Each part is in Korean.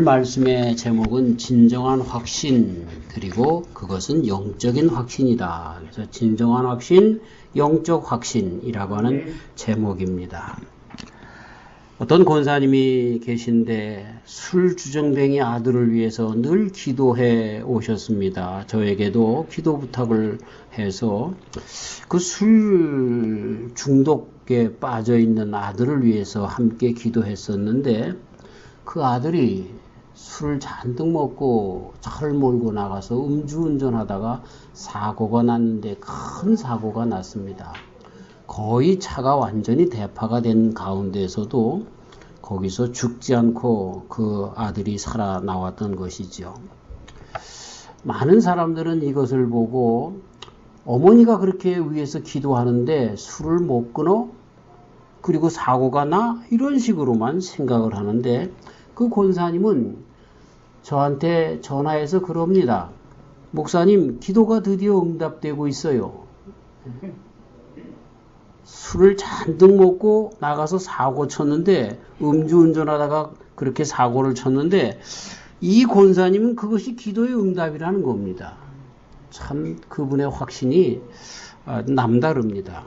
말씀의 제목은 진정한 확신, 그리고 그것은 영적인 확신이다. 그래서 진정한 확신, 영적 확신이라고 하는 제목입니다. 어떤 권사님이 계신데 술주정뱅이 아들을 위해서 늘 기도해 오셨습니다. 저에게도 기도 부탁을 해서 그 술 중독에 빠져 있는 아들을 위해서 함께 기도했었는데, 그 아들이 술을 잔뜩 먹고 차를 몰고 나가서 음주운전하다가 사고가 났는데, 큰 사고가 났습니다. 거의 차가 완전히 대파가 된 가운데서도 거기서 죽지 않고 그 아들이 살아나왔던 것이죠. 많은 사람들은 이것을 보고 어머니가 그렇게 위해서 기도하는데 술을 못 끊어? 그리고 사고가 나? 이런 식으로만 생각을 하는데, 그 권사님은 저한테 전화해서 그럽니다. 목사님, 기도가 드디어 응답되고 있어요. 술을 잔뜩 먹고 나가서 사고 쳤는데, 음주운전하다가 그렇게 사고를 쳤는데, 이 권사님은 그것이 기도의 응답이라는 겁니다. 참 그분의 확신이 남다릅니다.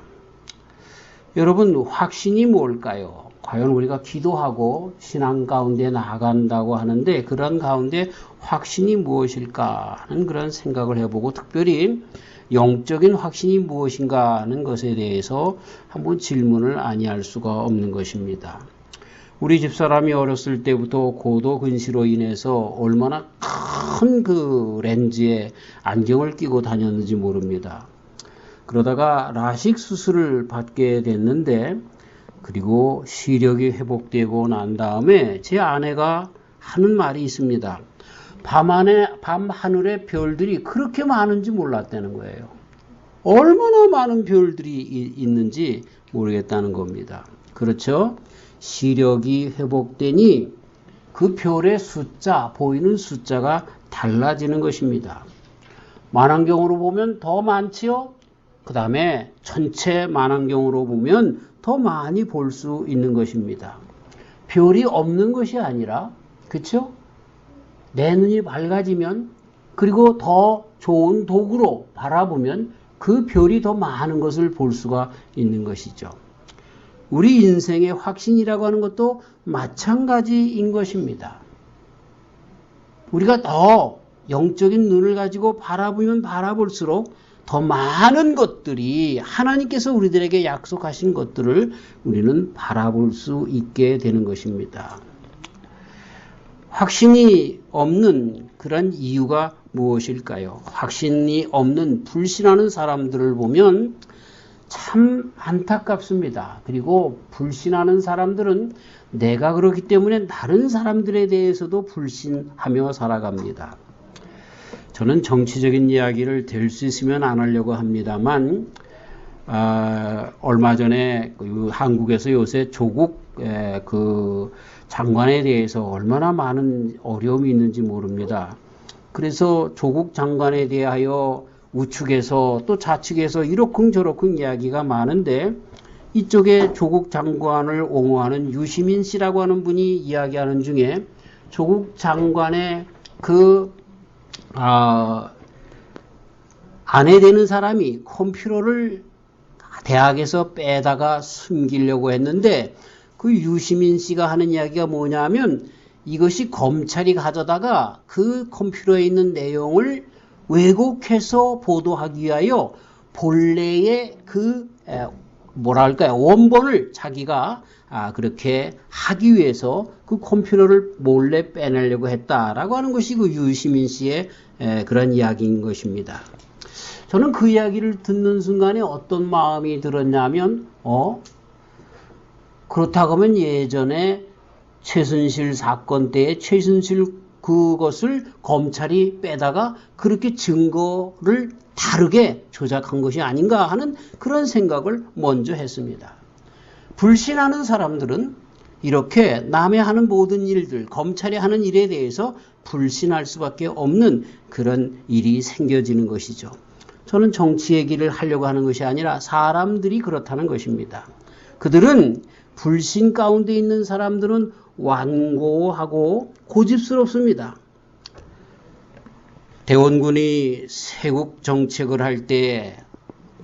여러분, 확신이 뭘까요? 과연 우리가 기도하고 신앙 가운데 나아간다고 하는데, 그런 가운데 확신이 무엇일까 하는 그런 생각을 해보고, 특별히 영적인 확신이 무엇인가 하는 것에 대해서 한번 질문을 아니할 수가 없는 것입니다. 우리 집사람이 어렸을 때부터 고도 근시로 인해서 얼마나 큰 그 렌즈에 안경을 끼고 다녔는지 모릅니다. 그러다가 라식 수술을 받게 됐는데, 그리고 시력이 회복되고 난 다음에 제 아내가 하는 말이 있습니다. 밤 하늘에 별들이 그렇게 많은지 몰랐다는 거예요. 얼마나 많은 별들이 있는지 모르겠다는 겁니다. 그렇죠? 시력이 회복되니 그 별의 숫자, 보이는 숫자가 달라지는 것입니다. 만안경으로 보면 더 많지요? 그 다음에 전체 만안경으로 보면 더 많이 볼 수 있는 것입니다. 별이 없는 것이 아니라, 그렇죠? 내 눈이 밝아지면, 그리고 더 좋은 도구로 바라보면 그 별이 더 많은 것을 볼 수가 있는 것이죠. 우리 인생의 확신이라고 하는 것도 마찬가지인 것입니다. 우리가 더 영적인 눈을 가지고 바라보면 바라볼수록 더 많은 것들이, 하나님께서 우리들에게 약속하신 것들을 우리는 바라볼 수 있게 되는 것입니다. 확신이 없는 그런 이유가 무엇일까요? 확신이 없는 불신하는 사람들을 보면 참 안타깝습니다. 그리고 불신하는 사람들은 내가 그렇기 때문에 다른 사람들에 대해서도 불신하며 살아갑니다. 저는 정치적인 이야기를 될 수 있으면 안 하려고 합니다만, 얼마 전에 한국에서 요새 조국 그 장관에 대해서 얼마나 많은 어려움이 있는지 모릅니다. 그래서 조국 장관에 대하여 우측에서 또 좌측에서 이러쿵저러쿵 이야기가 많은데, 이쪽에 조국 장관을 옹호하는 유시민 씨라고 하는 분이 이야기하는 중에 조국 장관의 그 아내 되는 사람이 컴퓨터를 대학에서 빼다가 숨기려고 했는데, 그 유시민 씨가 하는 이야기가 뭐냐면, 이것이 검찰이 가져다가 그 컴퓨터에 있는 내용을 왜곡해서 보도하기 위하여 본래의 그 원본을 자기가 그렇게 하기 위해서 그 컴퓨터를 몰래 빼내려고 했다라고 하는 것이 그 유시민 씨의 그런 이야기인 것입니다. 저는 그 이야기를 듣는 순간에 어떤 마음이 들었냐면, 그렇다고 하면 예전에 최순실 사건 때에 최순실 그것을 검찰이 빼다가 그렇게 증거를 다르게 조작한 것이 아닌가 하는 그런 생각을 먼저 했습니다. 불신하는 사람들은 이렇게 남의 하는 모든 일들, 검찰이 하는 일에 대해서 불신할 수밖에 없는 그런 일이 생겨지는 것이죠. 저는 정치 얘기를 하려고 하는 것이 아니라 사람들이 그렇다는 것입니다. 그들은 불신 가운데 있는 사람들은 완고하고 고집스럽습니다. 대원군이 세국 정책을 할 때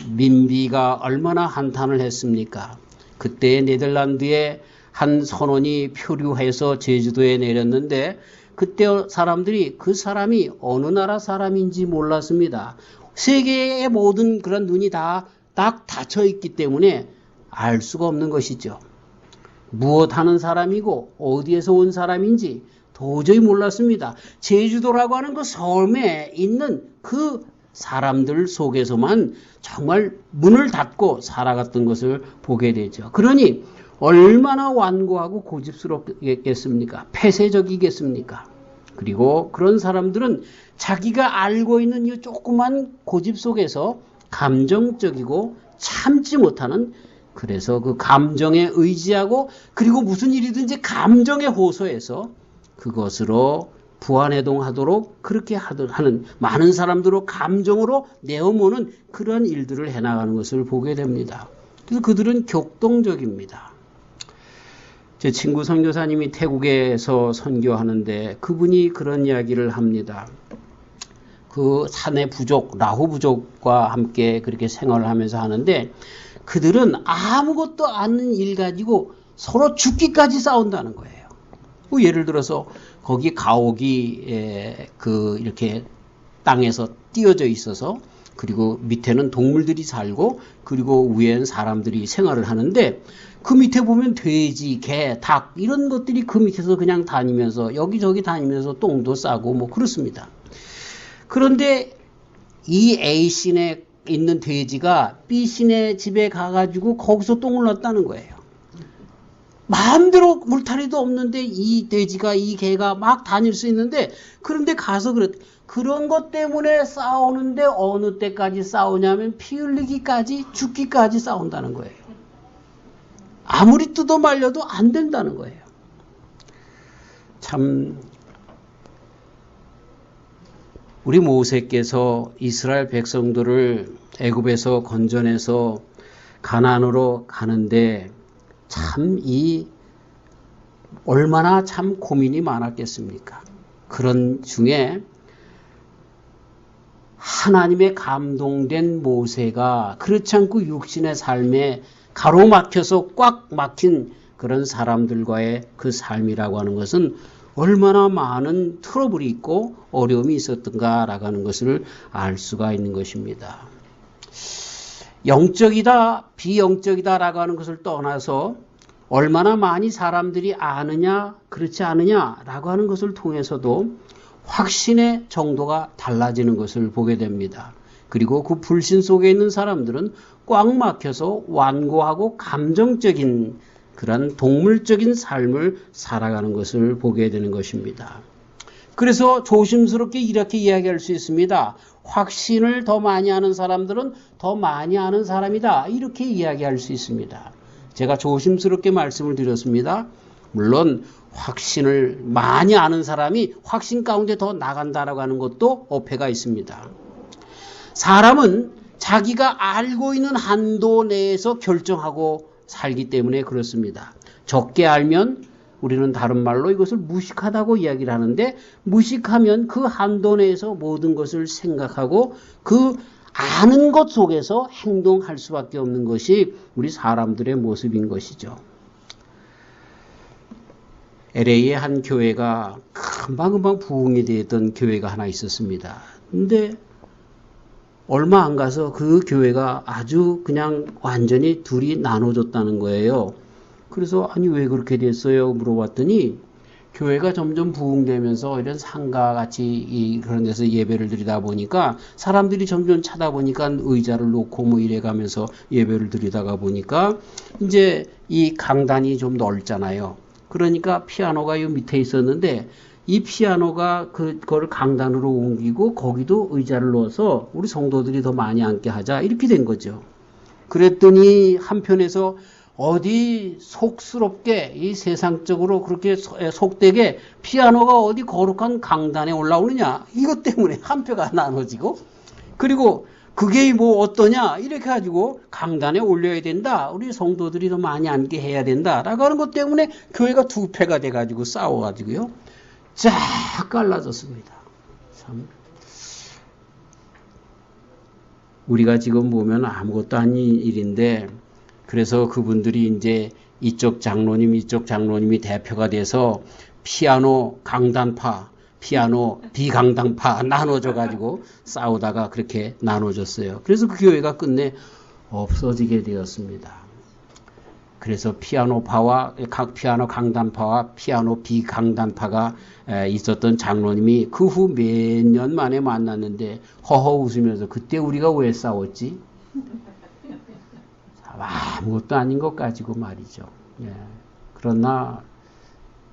민비가 얼마나 한탄을 했습니까? 그때 네덜란드의 한 선원이 표류해서 제주도에 내렸는데 그때 사람들이 그 사람이 어느 나라 사람인지 몰랐습니다. 세계의 모든 그런 눈이 다 딱 닫혀 있기 때문에 알 수가 없는 것이죠. 무엇 하는 사람이고 어디에서 온 사람인지 도저히 몰랐습니다. 제주도라고 하는 그 섬에 있는 그 사람들 속에서만 정말 문을 닫고 살아갔던 것을 보게 되죠. 그러니 얼마나 완고하고 고집스럽겠습니까? 폐쇄적이겠습니까? 그리고 그런 사람들은 자기가 알고 있는 이 조그만 고집 속에서 감정적이고 참지 못하는, 그래서 그 감정에 의지하고 그리고 무슨 일이든지 감정에 호소해서 그것으로 부안해동하도록 그렇게 하는 많은 사람들로 감정으로 내어모는 그런 일들을 해나가는 것을 보게 됩니다. 그래서 그들은 격동적입니다. 제 친구 선교사님이 태국에서 선교하는데 그분이 그런 이야기를 합니다. 그 산의 부족, 라후 부족과 함께 그렇게 생활을 하면서 하는데 그들은 아무것도 아닌 일 가지고 서로 죽기까지 싸운다는 거예요. 예를 들어서 거기 가옥이 이렇게 땅에서 띄어져 있어서 그리고 밑에는 동물들이 살고 그리고 위에는 사람들이 생활을 하는데 그 밑에 보면 돼지, 개, 닭 이런 것들이 그 밑에서 그냥 다니면서 여기저기 다니면서 똥도 싸고 뭐 그렇습니다. 그런데 이 A신에 있는 돼지가 B신의 집에 가가지고 거기서 똥을 놨다는 거예요. 마음대로 물타리도 없는데 이 돼지가 이 개가 막 다닐 수 있는데 그런데 가서 그런 것 때문에 싸우는데 어느 때까지 싸우냐면 피 흘리기까지 죽기까지 싸운다는 거예요. 아무리 뜯어 말려도 안 된다는 거예요. 참 우리 모세께서 이스라엘 백성들을 애굽에서 건져내서 가나안으로 가는데 참 얼마나 참 고민이 많았겠습니까? 그런 중에 하나님의 감동된 모세가 그렇지 않고 육신의 삶에 가로막혀서 꽉 막힌 그런 사람들과의 그 삶이라고 하는 것은 얼마나 많은 트러블이 있고 어려움이 있었던가라고 하는 것을 알 수가 있는 것입니다. 영적이다, 비영적이다라고 하는 것을 떠나서 얼마나 많이 사람들이 아느냐, 그렇지 않느냐라고 하는 것을 통해서도 확신의 정도가 달라지는 것을 보게 됩니다. 그리고 그 불신 속에 있는 사람들은 꽉 막혀서 완고하고 감정적인 그런 동물적인 삶을 살아가는 것을 보게 되는 것입니다. 그래서 조심스럽게 이렇게 이야기할 수 있습니다. 확신을 더 많이 하는 사람들은 더 많이 아는 사람이다. 이렇게 이야기할 수 있습니다. 제가 조심스럽게 말씀을 드렸습니다. 물론 확신을 많이 아는 사람이 확신 가운데 더 나간다라고 하는 것도 어폐가 있습니다. 사람은 자기가 알고 있는 한도 내에서 결정하고 살기 때문에 그렇습니다. 적게 알면 우리는 다른 말로 이것을 무식하다고 이야기를 하는데 무식하면 그 한도 내에서 모든 것을 생각하고 그 아는 것 속에서 행동할 수밖에 없는 것이 우리 사람들의 모습인 것이죠. LA의 한 교회가 금방금방 부흥이 되었던 교회가 하나 있었습니다. 근데 얼마 안 가서 그 교회가 아주 그냥 완전히 둘이 나눠졌다는 거예요. 그래서 아니 왜 그렇게 됐어요? 물어봤더니 교회가 점점 부흥되면서 이런 상가같이 그런 데서 예배를 드리다 보니까 사람들이 점점 찾아보니까 의자를 놓고 뭐 이래가면서 예배를 드리다가 보니까 이제 이 강단이 좀 넓잖아요. 그러니까 피아노가 요 밑에 있었는데 이 피아노가 그걸 강단으로 옮기고 거기도 의자를 넣어서 우리 성도들이 더 많이 앉게 하자 이렇게 된 거죠. 그랬더니 한편에서 어디 속스럽게 이 세상적으로 그렇게 속되게 피아노가 어디 거룩한 강단에 올라오느냐 이것 때문에 한 표가 나눠지고 그리고 그게 뭐 어떠냐 이렇게 가지고 강단에 올려야 된다. 우리 성도들이 더 많이 앉게 해야 된다라고 하는 것 때문에 교회가 두 패가 돼가지고 싸워가지고요. 쫙 갈라졌습니다. 참. 우리가 지금 보면 아무것도 아닌 일인데 그래서 그분들이 이제 이쪽 장로님이 대표가 돼서 피아노 강단파, 피아노 비강단파 나눠져 가지고 싸우다가 그렇게 나눠졌어요. 그래서 그 교회가 끝내 없어지게 되었습니다. 그래서 피아노 강단파와 피아노 비강단파가 있었던 장로님이 그 후 몇 년 만에 만났는데 허허 웃으면서 그때 우리가 왜 싸웠지? 아무것도 아닌 것 가지고 말이죠. 예. 그러나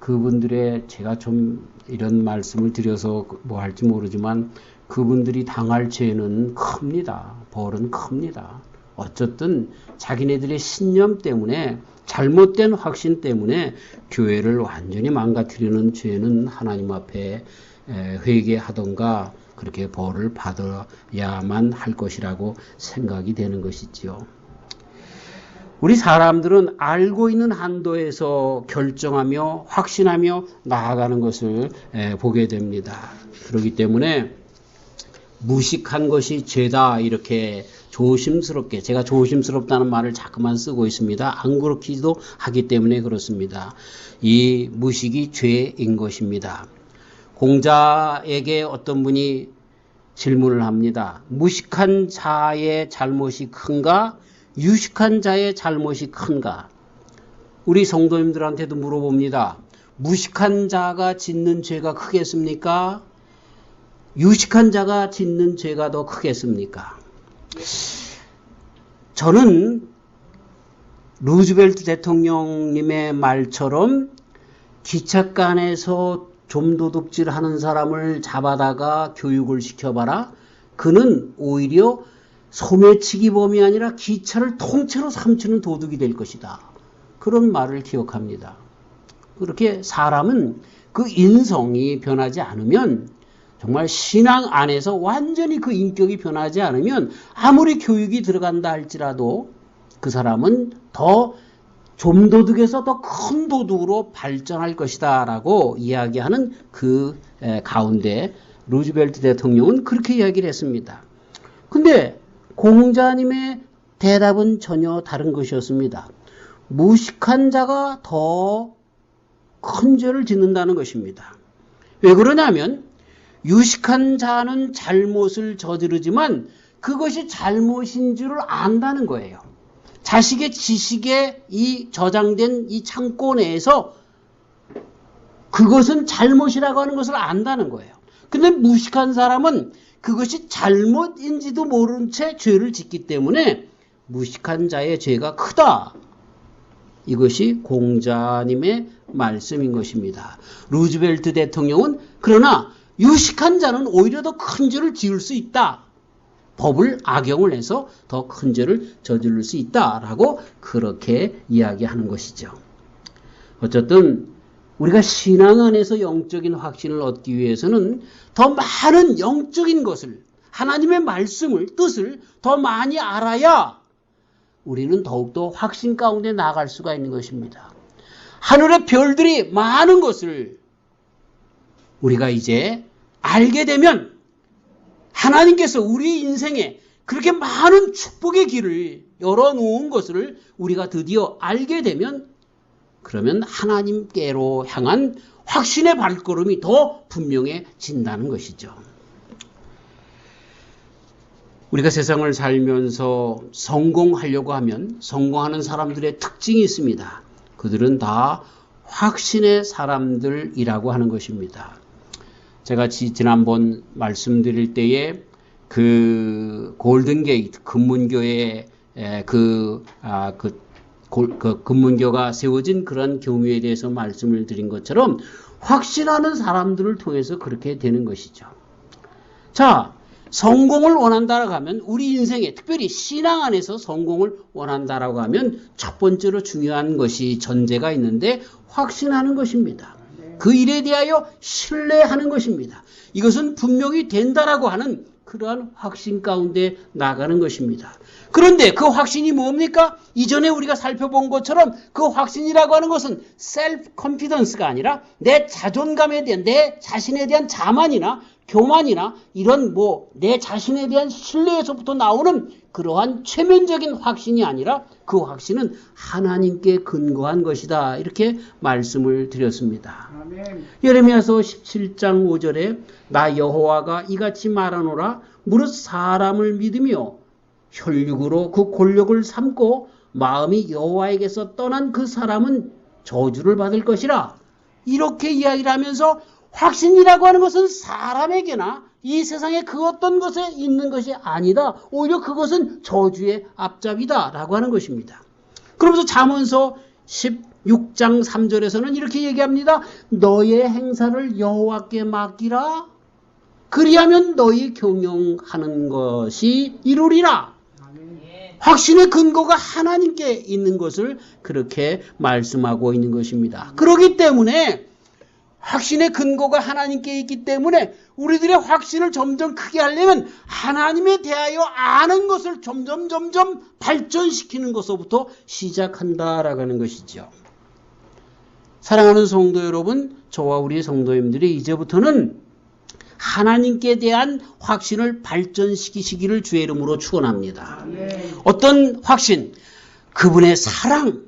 그분들의 제가 좀 이런 말씀을 드려서 뭐 할지 모르지만 그분들이 당할 죄는 큽니다. 벌은 큽니다. 어쨌든 자기네들의 신념 때문에 잘못된 확신 때문에 교회를 완전히 망가뜨리는 죄는 하나님 앞에 회개하던가 그렇게 벌을 받아야만 할 것이라고 생각이 되는 것이지요. 우리 사람들은 알고 있는 한도에서 결정하며 확신하며 나아가는 것을 보게 됩니다. 그렇기 때문에 무식한 것이 죄다 이렇게 조심스럽게 제가 조심스럽다는 말을 자꾸만 쓰고 있습니다. 안 그렇기도 하기 때문에 그렇습니다. 이 무식이 죄인 것입니다. 공자에게 어떤 분이 질문을 합니다. 무식한 자의 잘못이 큰가? 유식한 자의 잘못이 큰가? 우리 성도님들한테도 물어봅니다. 무식한 자가 짓는 죄가 크겠습니까? 유식한 자가 짓는 죄가 더 크겠습니까? 저는 루즈벨트 대통령님의 말처럼 기찻간에서 좀도둑질하는 사람을 잡아다가 교육을 시켜봐라. 그는 오히려 소매치기범이 아니라 기차를 통째로 삼치는 도둑이 될 것이다. 그런 말을 기억합니다. 그렇게 사람은 그 인성이 변하지 않으면 정말 신앙 안에서 완전히 그 인격이 변하지 않으면 아무리 교육이 들어간다 할지라도 그 사람은 더 좀도둑에서 더 큰 도둑으로 발전할 것이다 라고 이야기하는 그 가운데 루즈벨트 대통령은 그렇게 이야기를 했습니다. 근데 공자님의 대답은 전혀 다른 것이었습니다. 무식한 자가 더 큰 죄를 짓는다는 것입니다. 왜 그러냐면 유식한 자는 잘못을 저지르지만 그것이 잘못인 줄을 안다는 거예요. 자식의 지식에 이 저장된 이 창고 내에서 그것은 잘못이라고 하는 것을 안다는 거예요. 근데 무식한 사람은 그것이 잘못인지도 모른 채 죄를 짓기 때문에 무식한 자의 죄가 크다. 이것이 공자님의 말씀인 것입니다. 루즈벨트 대통령은 그러나 유식한 자는 오히려 더 큰 죄를 지을 수 있다. 법을 악용을 해서 더 큰 죄를 저지를 수 있다라고 그렇게 이야기하는 것이죠. 어쨌든 우리가 신앙 안에서 영적인 확신을 얻기 위해서는 더 많은 영적인 것을 하나님의 말씀을 뜻을 더 많이 알아야 우리는 더욱더 확신 가운데 나아갈 수가 있는 것입니다. 하늘의 별들이 많은 것을 우리가 이제 알게 되면 하나님께서 우리 인생에 그렇게 많은 축복의 길을 열어놓은 것을 우리가 드디어 알게 되면 그러면 하나님께로 향한 확신의 발걸음이 더 분명해진다는 것이죠. 우리가 세상을 살면서 성공하려고 하면 성공하는 사람들의 특징이 있습니다. 그들은 다 확신의 사람들이라고 하는 것입니다. 제가 지난번 말씀드릴 때에 그 골든게이트 금문교의 금문교가 세워진 그런 경우에 대해서 말씀을 드린 것처럼 확신하는 사람들을 통해서 그렇게 되는 것이죠. 자, 성공을 원한다라고 하면 우리 인생에 특별히 신앙 안에서 성공을 원한다라고 하면 첫 번째로 중요한 것이 전제가 있는데 확신하는 것입니다. 그 일에 대하여 신뢰하는 것입니다. 이것은 분명히 된다라고 하는 그러한 확신 가운데 나가는 것입니다. 그런데 그 확신이 뭡니까? 이전에 우리가 살펴본 것처럼 그 확신이라고 하는 것은 셀프 컨피던스가 아니라 내 자존감에 대한, 내 자신에 대한 자만이나 교만이나 이런 내 자신에 대한 신뢰에서부터 나오는 그러한 최면적인 확신이 아니라 그 확신은 하나님께 근거한 것이다. 이렇게 말씀을 드렸습니다. 아멘. 예레미야서 17장 5절에 나 여호와가 이같이 말하노라 무릇 사람을 믿으며 혈육으로 그 권력을 삼고 마음이 여호와에게서 떠난 그 사람은 저주를 받을 것이라. 이렇게 이야기를 하면서 확신이라고 하는 것은 사람에게나 이 세상에 그 어떤 것에 있는 것이 아니다. 오히려 그것은 저주의 앞잡이다 라고 하는 것입니다. 그러면서 잠언서 16장 3절에서는 이렇게 얘기합니다. 너의 행사를 여호와께 맡기라. 그리하면 너희 경영하는 것이 이루리라. 확신의 근거가 하나님께 있는 것을 그렇게 말씀하고 있는 것입니다. 그렇기 때문에 확신의 근거가 하나님께 있기 때문에 우리들의 확신을 점점 크게 하려면 하나님에 대하여 아는 것을 점점 발전시키는 것부터 시작한다라고 하는 것이죠. 사랑하는 성도 여러분, 저와 우리 성도님들이 이제부터는 하나님께 대한 확신을 발전시키시기를 주의 이름으로 축원합니다. 어떤 확신? 그분의 사랑,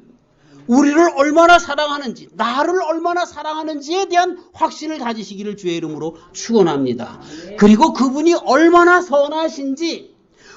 우리를 얼마나 사랑하는지, 나를 얼마나 사랑하는지에 대한 확신을 가지시기를 주의 이름으로 축원합니다. 그리고 그분이 얼마나 선하신지,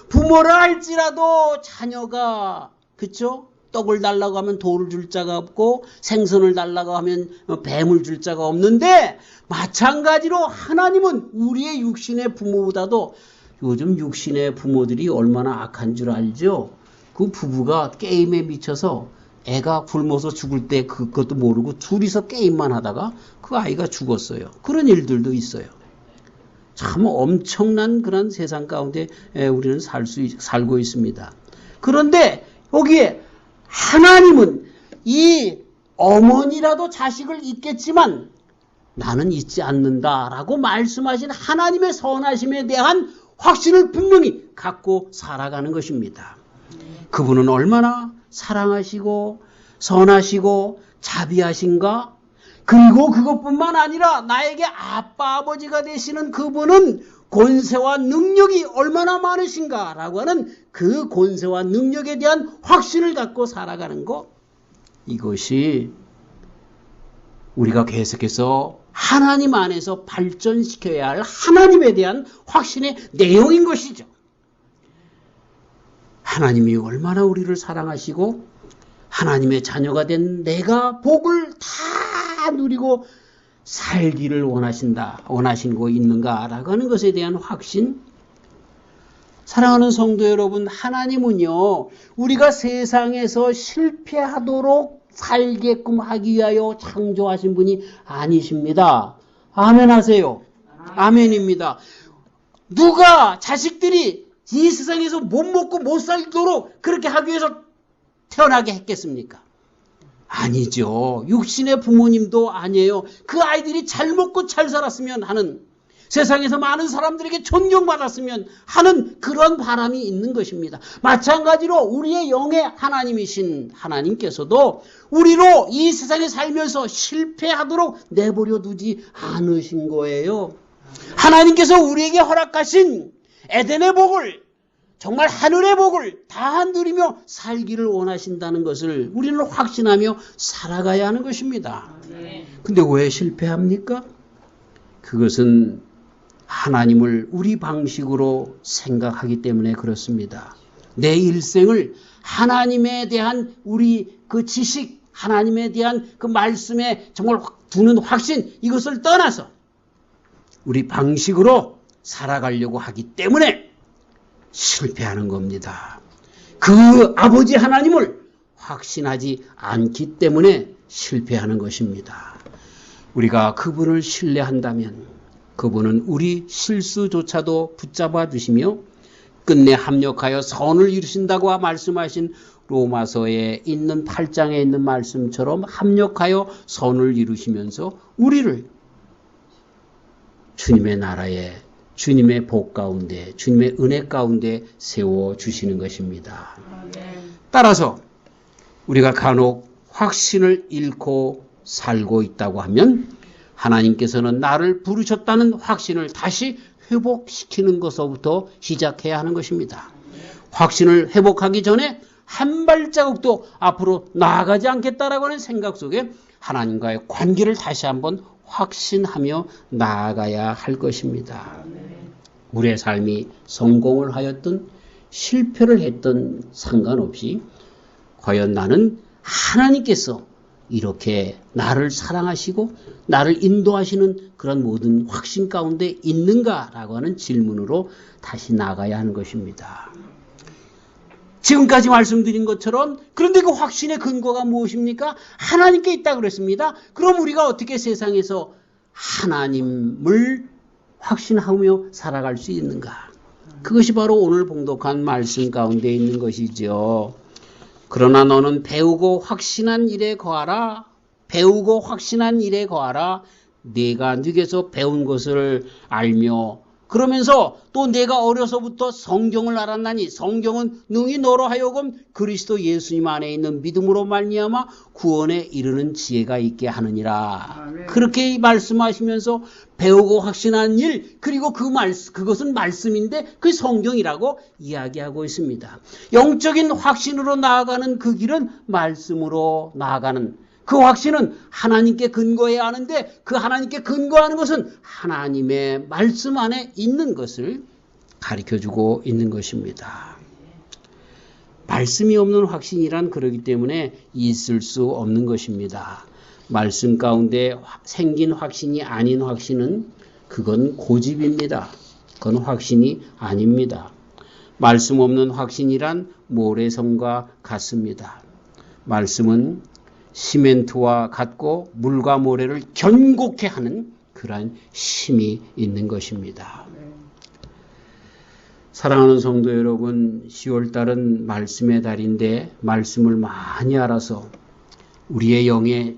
부모라 할지라도 자녀가 그쵸? 떡을 달라고 하면 돌을 줄 자가 없고 생선을 달라고 하면 뱀을 줄 자가 없는데, 마찬가지로 하나님은 우리의 육신의 부모보다도, 요즘 육신의 부모들이 얼마나 악한 줄 알죠? 그 부부가 게임에 미쳐서 애가 굶어서 죽을 때 그것도 모르고 둘이서 게임만 하다가 그 아이가 죽었어요. 그런 일들도 있어요. 참 엄청난 그런 세상 가운데 우리는 살고 있습니다. 그런데 여기에 하나님은 이 어머니라도 자식을 잊겠지만 나는 잊지 않는다라고 말씀하신 하나님의 선하심에 대한 확신을 분명히 갖고 살아가는 것입니다. 그분은 얼마나 사랑하시고 선하시고 자비하신가? 그리고 그것뿐만 아니라 나에게 아빠 아버지가 되시는 그분은 권세와 능력이 얼마나 많으신가 라고 하는 그 권세와 능력에 대한 확신을 갖고 살아가는 것, 이것이 우리가 계속해서 하나님 안에서 발전시켜야 할 하나님에 대한 확신의 내용인 것이죠. 하나님이 얼마나 우리를 사랑하시고 하나님의 자녀가 된 내가 복을 다 누리고 살기를 원하시고 있는가라고 하는 것에 대한 확신. 사랑하는 성도 여러분, 하나님은요, 우리가 세상에서 실패하도록 살게끔 하기 위하여 창조하신 분이 아니십니다. 아멘 하세요. 아멘입니다. 누가 자식들이 이 세상에서 못 먹고 못 살도록 그렇게 하기 위해서 태어나게 했겠습니까? 아니죠. 육신의 부모님도 아니에요. 그 아이들이 잘 먹고 잘 살았으면 하는, 세상에서 많은 사람들에게 존경받았으면 하는 그런 바람이 있는 것입니다. 마찬가지로 우리의 영의 하나님이신 하나님께서도 우리로 이 세상에 살면서 실패하도록 내버려 두지 않으신 거예요. 하나님께서 우리에게 허락하신 에덴의 복을, 정말 하늘의 복을 다 누리며 살기를 원하신다는 것을 우리는 확신하며 살아가야 하는 것입니다. 근데 왜 실패합니까? 그것은 하나님을 우리 방식으로 생각하기 때문에 그렇습니다. 내 일생을 하나님에 대한 우리 그 지식, 하나님에 대한 그 말씀에 정말 두는 확신, 이것을 떠나서 우리 방식으로 살아가려고 하기 때문에 실패하는 겁니다. 그 아버지 하나님을 확신하지 않기 때문에 실패하는 것입니다. 우리가 그분을 신뢰한다면 그분은 우리 실수조차도 붙잡아 주시며 끝내 합력하여 선을 이루신다고 말씀하신 로마서에 있는 8장에 있는 말씀처럼 합력하여 선을 이루시면서 우리를 주님의 나라에 주님의 복 가운데, 주님의 은혜 가운데 세워주시는 것입니다. 따라서 우리가 간혹 확신을 잃고 살고 있다고 하면 하나님께서는 나를 부르셨다는 확신을 다시 회복시키는 것부터 시작해야 하는 것입니다. 확신을 회복하기 전에 한 발자국도 앞으로 나아가지 않겠다라고 하는 생각 속에 하나님과의 관계를 다시 한번 확신하며 나아가야 할 것입니다. 우리의 삶이 성공을 하였든 실패를 했든 상관없이 과연 나는 하나님께서 이렇게 나를 사랑하시고 나를 인도하시는 그런 모든 확신 가운데 있는가라고 하는 질문으로 다시 나가야 하는 것입니다. 지금까지 말씀드린 것처럼 그런데 그 확신의 근거가 무엇입니까? 하나님께 있다고 그랬습니다. 그럼 우리가 어떻게 세상에서 하나님을 확신하며 살아갈 수 있는가? 그것이 바로 오늘 봉독한 말씀 가운데 있는 것이죠. 그러나 너는 배우고 확신한 일에 거하라. 배우고 확신한 일에 거하라. 내가 네게서 배운 것을 알며 그러면서 또 내가 어려서부터 성경을 알았나니 성경은 능히 너로 하여금 그리스도 예수님 안에 있는 믿음으로 말미암아 구원에 이르는 지혜가 있게 하느니라. 아멘. 그렇게 말씀하시면서 배우고 확신한 일 그리고 그것은 말씀인데 그 성경이라고 이야기하고 있습니다. 영적인 확신으로 나아가는 그 길은 말씀으로 나아가는 그 확신은 하나님께 근거해야 하는데 그 하나님께 근거하는 것은 하나님의 말씀 안에 있는 것을 가르쳐주고 있는 것입니다. 말씀이 없는 확신이란 그러기 때문에 있을 수 없는 것입니다. 말씀 가운데 생긴 확신이 아닌 확신은 그건 고집입니다. 그건 확신이 아닙니다. 말씀 없는 확신이란 모래성과 같습니다. 말씀은 시멘트와 같고 물과 모래를 견고케 하는 그러한 힘이 있는 것입니다. 사랑하는 성도 여러분, 10월달은 말씀의 달인데 말씀을 많이 알아서 우리의 영에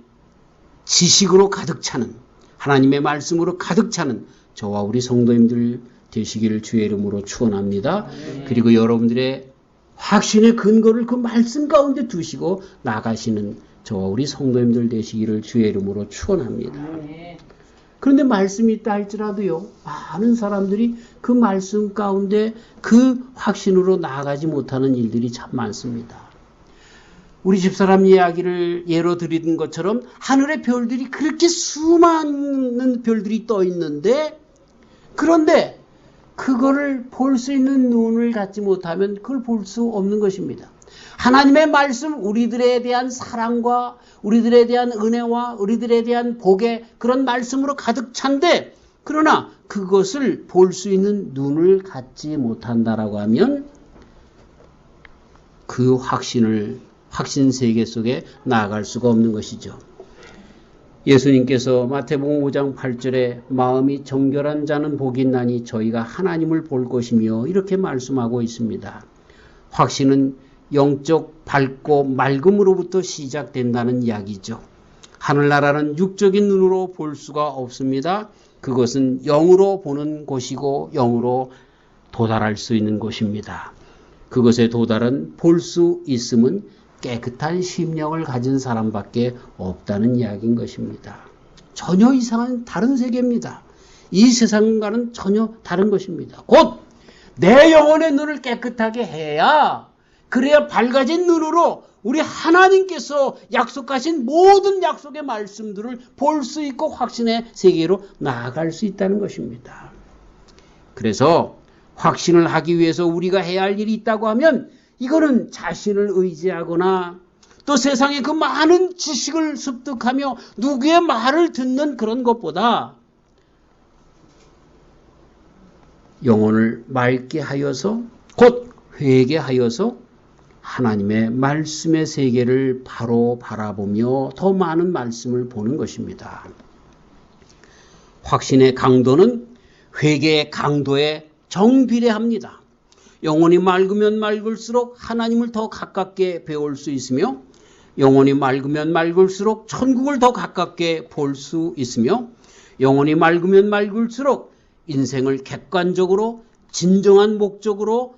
지식으로 가득 차는 하나님의 말씀으로 가득 차는 저와 우리 성도님들 되시기를 주의 이름으로 축원합니다. 그리고 여러분들의 확신의 근거를 그 말씀 가운데 두시고 나가시는 저와 우리 성도님들 되시기를 주의 이름으로 축원합니다. 그런데 말씀이 있다 할지라도요, 많은 사람들이 그 말씀 가운데 그 확신으로 나아가지 못하는 일들이 참 많습니다. 우리 집사람 이야기를 예로 드린 것처럼 하늘의 별들이 그렇게 수많은 별들이 떠 있는데 그런데 그거를 볼 수 있는 눈을 갖지 못하면 그걸 볼 수 없는 것입니다. 하나님의 말씀, 우리들에 대한 사랑과 우리들에 대한 은혜와 우리들에 대한 복의 그런 말씀으로 가득 찬데 그러나 그것을 볼 수 있는 눈을 갖지 못한다라고 하면 그 확신 세계 속에 나아갈 수가 없는 것이죠. 예수님께서 마태복음 5장 8절에 마음이 정결한 자는 복이 있나니 저희가 하나님을 볼 것이며 이렇게 말씀하고 있습니다. 확신은 영적 밝고 맑음으로부터 시작된다는 이야기죠. 하늘나라는 육적인 눈으로 볼 수가 없습니다. 그것은 영으로 보는 곳이고 영으로 도달할 수 있는 곳입니다. 그것에 도달은 볼 수 있음은 깨끗한 심령을 가진 사람밖에 없다는 이야기인 것입니다. 전혀 이상한 다른 세계입니다. 이 세상과는 전혀 다른 것입니다. 곧 내 영혼의 눈을 깨끗하게 해야 그래야 밝아진 눈으로 우리 하나님께서 약속하신 모든 약속의 말씀들을 볼 수 있고 확신의 세계로 나아갈 수 있다는 것입니다. 그래서 확신을 하기 위해서 우리가 해야 할 일이 있다고 하면 이거는 자신을 의지하거나 또 세상의 그 많은 지식을 습득하며 누구의 말을 듣는 그런 것보다 영혼을 맑게 하여서 곧 회개하여서 하나님의 말씀의 세계를 바로 바라보며 더 많은 말씀을 보는 것입니다. 확신의 강도는 회개의 강도에 정비례합니다. 영혼이 맑으면 맑을수록 하나님을 더 가깝게 배울 수 있으며 영혼이 맑으면 맑을수록 천국을 더 가깝게 볼 수 있으며 영혼이 맑으면 맑을수록 인생을 객관적으로 진정한 목적으로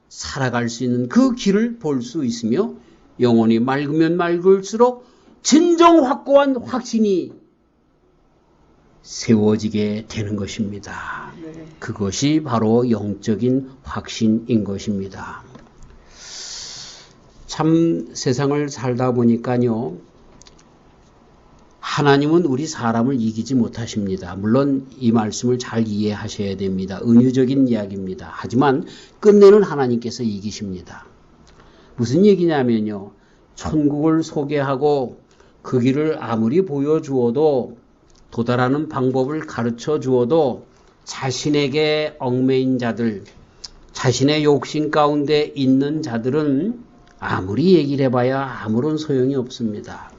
살아갈 수 있는 그 길을 볼 수 있으며 영혼이 맑으면 맑을수록 진정 확고한 확신이 세워지게 되는 것입니다. 그것이 바로 영적인 확신인 것입니다. 참 세상을 살다 보니까요, 하나님은 우리 사람을 이기지 못하십니다. 물론 이 말씀을 잘 이해하셔야 됩니다. 은유적인 이야기입니다. 하지만 끝내는 하나님께서 이기십니다. 무슨 얘기냐면요, 천국을 소개하고 그 길을 아무리 보여주어도 도달하는 방법을 가르쳐 주어도 자신에게 얽매인 자들, 자신의 욕심 가운데 있는 자들은 아무리 얘기를 해봐야 아무런 소용이 없습니다.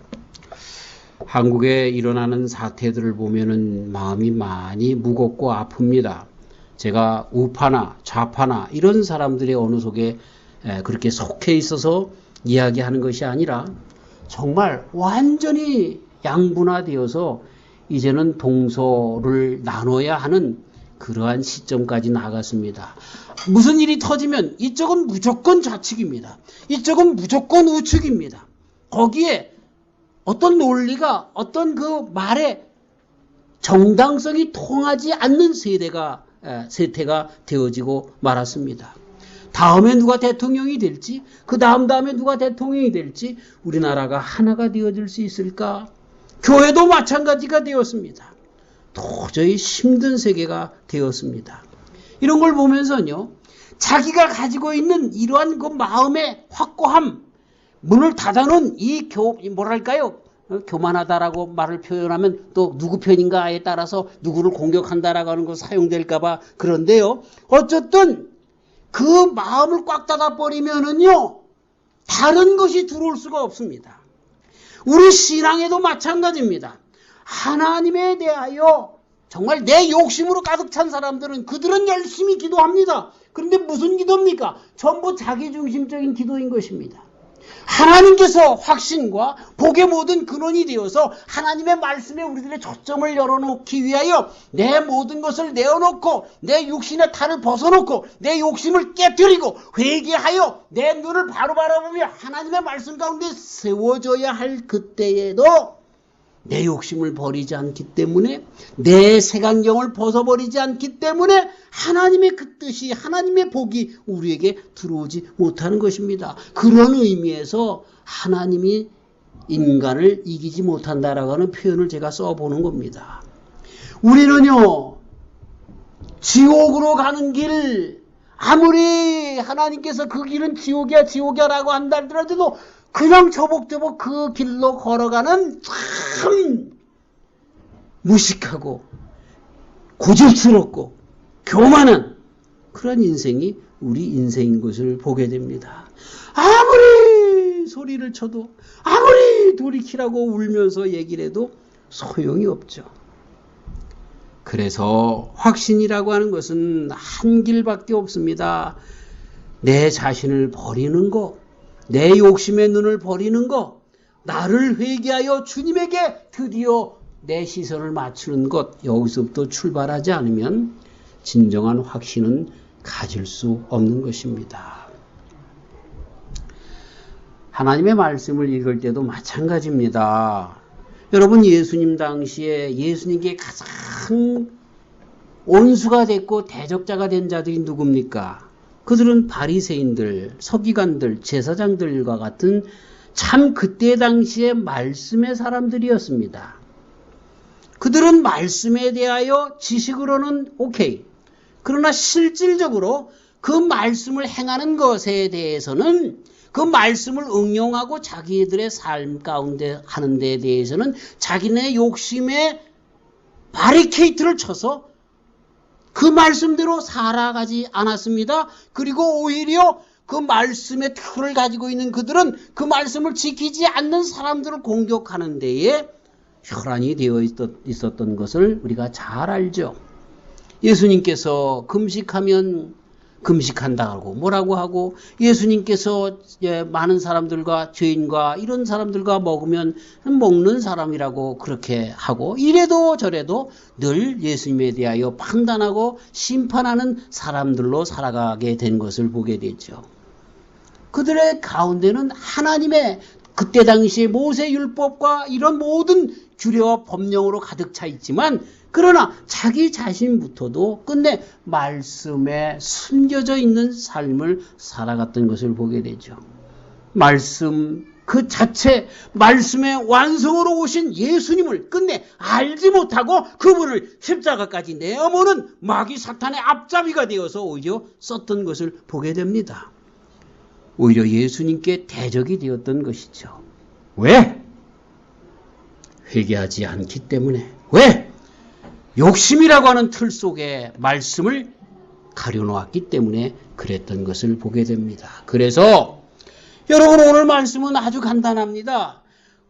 한국에 일어나는 사태들을 보면은 마음이 많이 무겁고 아픕니다. 제가 우파나 좌파나 이런 사람들의 어느 속에 그렇게 속해 있어서 이야기하는 것이 아니라 정말 완전히 양분화되어서 이제는 동서를 나눠야 하는 그러한 시점까지 나갔습니다. 무슨 일이 터지면 이쪽은 무조건 좌측입니다. 이쪽은 무조건 우측입니다. 거기에 어떤 논리가, 어떤 그 말의 정당성이 통하지 않는 세태가 되어지고 말았습니다. 다음에 누가 대통령이 될지, 그 다음에 누가 대통령이 될지 우리나라가 하나가 되어질 수 있을까? 교회도 마찬가지가 되었습니다. 도저히 힘든 세계가 되었습니다. 이런 걸 보면서요, 자기가 가지고 있는 이러한 그 마음의 확고함, 문을 닫아놓은 뭐랄까요? 교만하다라고 말을 표현하면 또 누구 편인가에 따라서 누구를 공격한다라고 하는 거 사용될까봐 그런데요. 어쨌든 그 마음을 꽉 닫아버리면은요, 다른 것이 들어올 수가 없습니다. 우리 신앙에도 마찬가지입니다. 하나님에 대하여 정말 내 욕심으로 가득 찬 사람들은 그들은 열심히 기도합니다. 그런데 무슨 기도입니까? 전부 자기중심적인 기도인 것입니다. 하나님께서 확신과 복의 모든 근원이 되어서 하나님의 말씀에 우리들의 초점을 열어놓기 위하여 내 모든 것을 내어놓고 내 육신의 탈을 벗어놓고 내 욕심을 깨뜨리고 회개하여 내 눈을 바로 바라보며 하나님의 말씀 가운데 세워져야 할 그때에도 내 욕심을 버리지 않기 때문에, 내 색안경을 벗어버리지 않기 때문에 하나님의 그 뜻이, 하나님의 복이 우리에게 들어오지 못하는 것입니다. 그런 의미에서 하나님이 인간을 이기지 못한다라고 하는 표현을 제가 써보는 겁니다. 우리는요, 지옥으로 가는 길, 아무리 하나님께서 그 길은 지옥이야라고 한다 하더라도 그냥 저벅저벅 그 길로 걸어가는 참 무식하고 고집스럽고 교만한 그런 인생이 우리 인생인 것을 보게 됩니다. 아무리 소리를 쳐도, 아무리 돌이키라고 울면서 얘기를 해도 소용이 없죠. 그래서 확신이라고 하는 것은 한 길밖에 없습니다. 내 자신을 버리는 것, 내 욕심의 눈을 버리는 것, 나를 회개하여 주님에게 드디어 내 시선을 맞추는 것, 여기서부터 출발하지 않으면 진정한 확신은 가질 수 없는 것입니다. 하나님의 말씀을 읽을 때도 마찬가지입니다. 여러분, 예수님 당시에 예수님께 가장 온수가 됐고 대적자가 된 자들이 누굽니까? 그들은 바리새인들, 서기관들, 제사장들과 같은 참 그때 당시에 말씀의 사람들이었습니다. 그들은 말씀에 대하여 지식으로는 오케이. 그러나 실질적으로 그 말씀을 행하는 것에 대해서는, 그 말씀을 응용하고 자기들의 삶 가운데 하는 데에 대해서는 자기네 욕심에 바리케이트를 쳐서 그 말씀대로 살아가지 않았습니다. 그리고 오히려 그 말씀의 틀을 가지고 있는 그들은 그 말씀을 지키지 않는 사람들을 공격하는 데에 혈안이 되어 있었던 것을 우리가 잘 알죠. 예수님께서 금식하면 금식한다고 뭐라고 하고 예수님께서 많은 사람들과 죄인과 이런 사람들과 먹으면 먹는 사람이라고 그렇게 하고 이래도 저래도 늘 예수님에 대하여 판단하고 심판하는 사람들로 살아가게 된 것을 보게 되죠. 그들의 가운데는 하나님의 그때 당시에 모세율법과 이런 모든 규례와 법령으로 가득 차 있지만 그러나 자기 자신부터도 끝내 말씀에 숨겨져 있는 삶을 살아갔던 것을 보게 되죠. 말씀 그 자체 말씀의 완성으로 오신 예수님을 끝내 알지 못하고 그분을 십자가까지 내어모는 마귀 사탄의 앞잡이가 되어서 오히려 썼던 것을 보게 됩니다. 오히려 예수님께 대적이 되었던 것이죠. 왜? 회개하지 않기 때문에. 왜? 욕심이라고 하는 틀 속에 말씀을 가려놓았기 때문에 그랬던 것을 보게 됩니다. 그래서 여러분 오늘 말씀은 아주 간단합니다.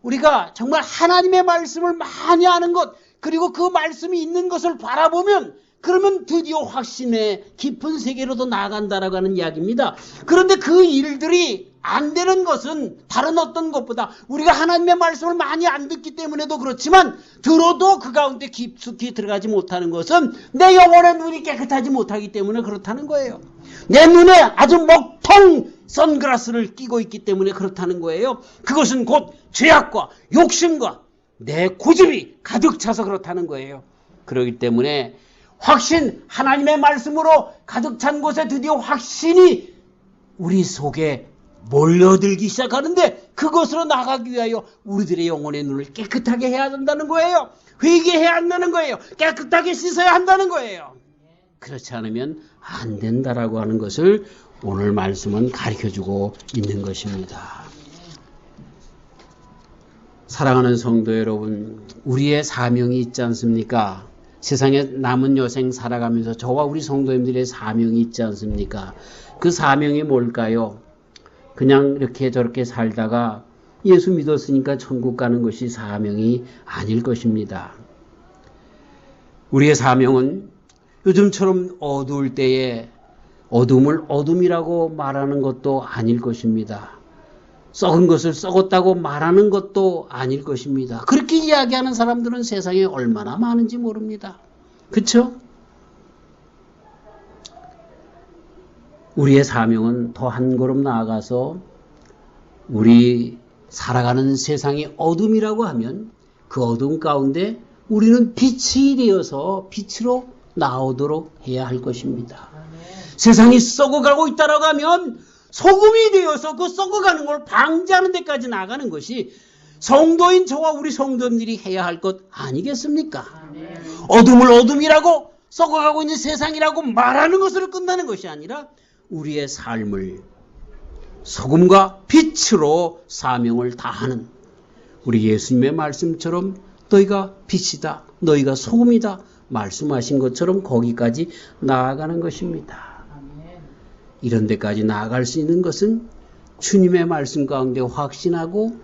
우리가 정말 하나님의 말씀을 많이 아는 것 그리고 그 말씀이 있는 것을 바라보면 그러면 드디어 확신의 깊은 세계로도 나아간다라고 하는 이야기입니다. 그런데 그 일들이 안 되는 것은 다른 어떤 것보다 우리가 하나님의 말씀을 많이 안 듣기 때문에도 그렇지만 들어도 그 가운데 깊숙이 들어가지 못하는 것은 내 영혼의 눈이 깨끗하지 못하기 때문에 그렇다는 거예요. 내 눈에 아주 먹통 선글라스를 끼고 있기 때문에 그렇다는 거예요. 그것은 곧 죄악과 욕심과 내 고집이 가득 차서 그렇다는 거예요. 그렇기 때문에 확신, 하나님의 말씀으로 가득 찬 곳에 드디어 확신이 우리 속에 몰려들기 시작하는데 그것으로 나가기 위하여 우리들의 영혼의 눈을 깨끗하게 해야 한다는 거예요. 회개해야 한다는 거예요. 깨끗하게 씻어야 한다는 거예요. 그렇지 않으면 안 된다라고 하는 것을 오늘 말씀은 가르쳐주고 있는 것입니다. 사랑하는 성도 여러분, 우리의 사명이 있지 않습니까? 세상에 남은 여생 살아가면서 저와 우리 성도님들의 사명이 있지 않습니까? 그 사명이 뭘까요? 그냥 이렇게 저렇게 살다가 예수 믿었으니까 천국 가는 것이 사명이 아닐 것입니다. 우리의 사명은 요즘처럼 어두울 때에 어둠을 어둠이라고 말하는 것도 아닐 것입니다. 썩은 것을 썩었다고 말하는 것도 아닐 것입니다. 그렇게 이야기하는 사람들은 세상에 얼마나 많은지 모릅니다. 그렇죠? 우리의 사명은 더 한 걸음 나아가서 우리 살아가는 세상이 어둠이라고 하면 그 어둠 가운데 우리는 빛이 되어서 빛으로 나오도록 해야 할 것입니다. 세상이 썩어가고 있다라고 하면 소금이 되어서 그 썩어가는 걸 방지하는 데까지 나가는 것이 성도인 저와 우리 성도님들이 해야 할 것 아니겠습니까? 어둠을 어둠이라고 썩어가고 있는 세상이라고 말하는 것으로 끝나는 것이 아니라 우리의 삶을 소금과 빛으로 사명을 다하는 우리 예수님의 말씀처럼 너희가 빛이다, 너희가 소금이다 말씀하신 것처럼 거기까지 나아가는 것입니다. 이런 데까지 나아갈 수 있는 것은 주님의 말씀 가운데 확신하고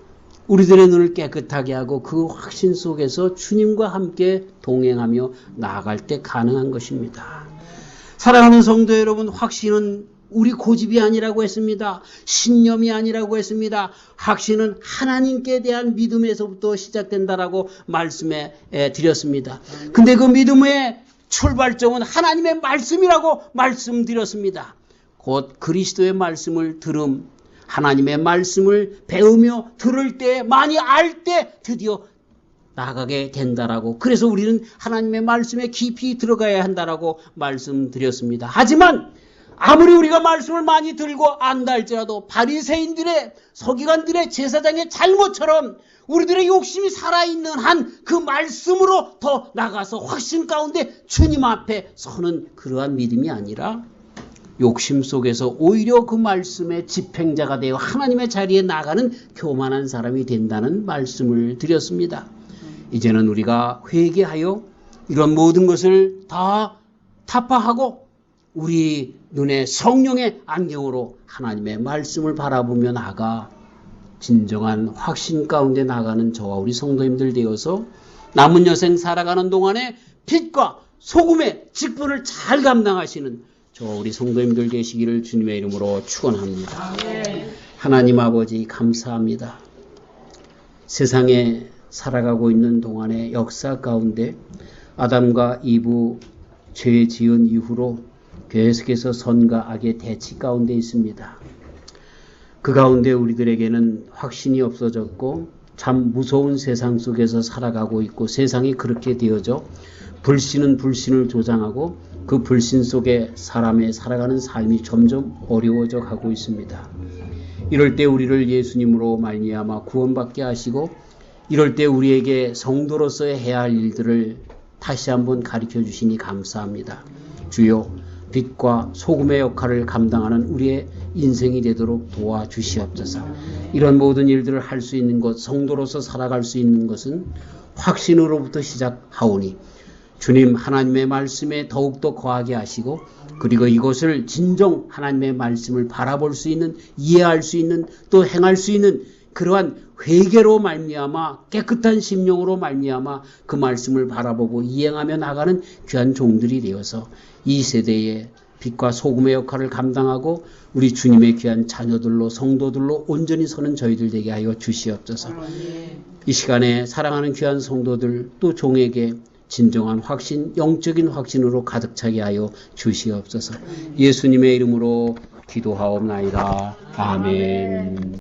우리들의 눈을 깨끗하게 하고 그 확신 속에서 주님과 함께 동행하며 나아갈 때 가능한 것입니다. 사랑하는 성도 여러분, 확신은 우리 고집이 아니라고 했습니다. 신념이 아니라고 했습니다. 확신은 하나님께 대한 믿음에서부터 시작된다라고 말씀해 드렸습니다. 근데 그 믿음의 출발점은 하나님의 말씀이라고 말씀드렸습니다. 곧 그리스도의 말씀을 들음, 하나님의 말씀을 배우며 들을 때, 많이 알 때 드디어 나가게 된다라고. 그래서 우리는 하나님의 말씀에 깊이 들어가야 한다라고 말씀드렸습니다. 하지만 아무리 우리가 말씀을 많이 들고 안다 할지라도 바리새인들의 서기관들의 제사장의 잘못처럼 우리들의 욕심이 살아있는 한 그 말씀으로 더 나가서 확신 가운데 주님 앞에 서는 그러한 믿음이 아니라 욕심 속에서 오히려 그 말씀의 집행자가 되어 하나님의 자리에 나가는 교만한 사람이 된다는 말씀을 드렸습니다. 이제는 우리가 회개하여 이런 모든 것을 다 타파하고 우리 눈에 성령의 안경으로 하나님의 말씀을 바라보며 나가 진정한 확신 가운데 나가는 저와 우리 성도님들 되어서 남은 여생 살아가는 동안에 빛과 소금의 직분을 잘 감당하시는 저 우리 성도님들 되시기를 주님의 이름으로 축원합니다. 하나님 아버지 감사합니다. 세상에 살아가고 있는 동안의 역사 가운데 아담과 이브 죄 지은 이후로 계속해서 선과 악의 대치 가운데 있습니다. 그 가운데 우리들에게는 확신이 없어졌고 참 무서운 세상 속에서 살아가고 있고 세상이 그렇게 되어져 불신은 불신을 조장하고 그 불신 속에 사람의 살아가는 삶이 점점 어려워져 가고 있습니다. 이럴 때 우리를 예수님으로 말미암아 구원받게 하시고 이럴 때 우리에게 성도로서의 해야 할 일들을 다시 한번 가르쳐 주시니 감사합니다. 주여 빛과 소금의 역할을 감당하는 우리의 인생이 되도록 도와주시옵소서. 이런 모든 일들을 할 수 있는 것, 성도로서 살아갈 수 있는 것은 확신으로부터 시작하오니 주님 하나님의 말씀에 더욱더 거하게 하시고 그리고 이것을 진정 하나님의 말씀을 바라볼 수 있는, 이해할 수 있는, 또 행할 수 있는 그러한 회개로 말미암아 깨끗한 심령으로 말미암아 그 말씀을 바라보고 이행하며 나가는 귀한 종들이 되어서 이 세대에 빛과 소금의 역할을 감당하고 우리 주님의 귀한 자녀들로 성도들로 온전히 서는 저희들 되게 하여 주시옵소서. 이 시간에 사랑하는 귀한 성도들 또 종에게 진정한 확신, 영적인 확신으로 가득 차게 하여 주시옵소서. 예수님의 이름으로 기도하옵나이다. 아멘.